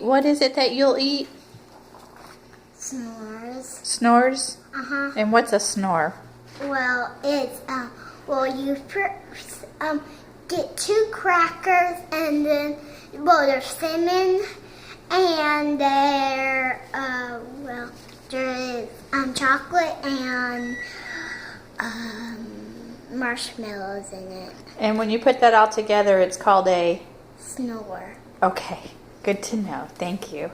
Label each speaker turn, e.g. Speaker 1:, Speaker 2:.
Speaker 1: What is it that you'll eat?
Speaker 2: Snores.
Speaker 1: Snores?
Speaker 2: Uh-huh.
Speaker 1: And what's a snore?
Speaker 2: Well, it's, you first, get 2 crackers and then, they're cinnamon and there is, chocolate and, marshmallows in it.
Speaker 1: And when you put that all together, it's called a...
Speaker 2: Snore.
Speaker 1: Okay, good to know. Thank you.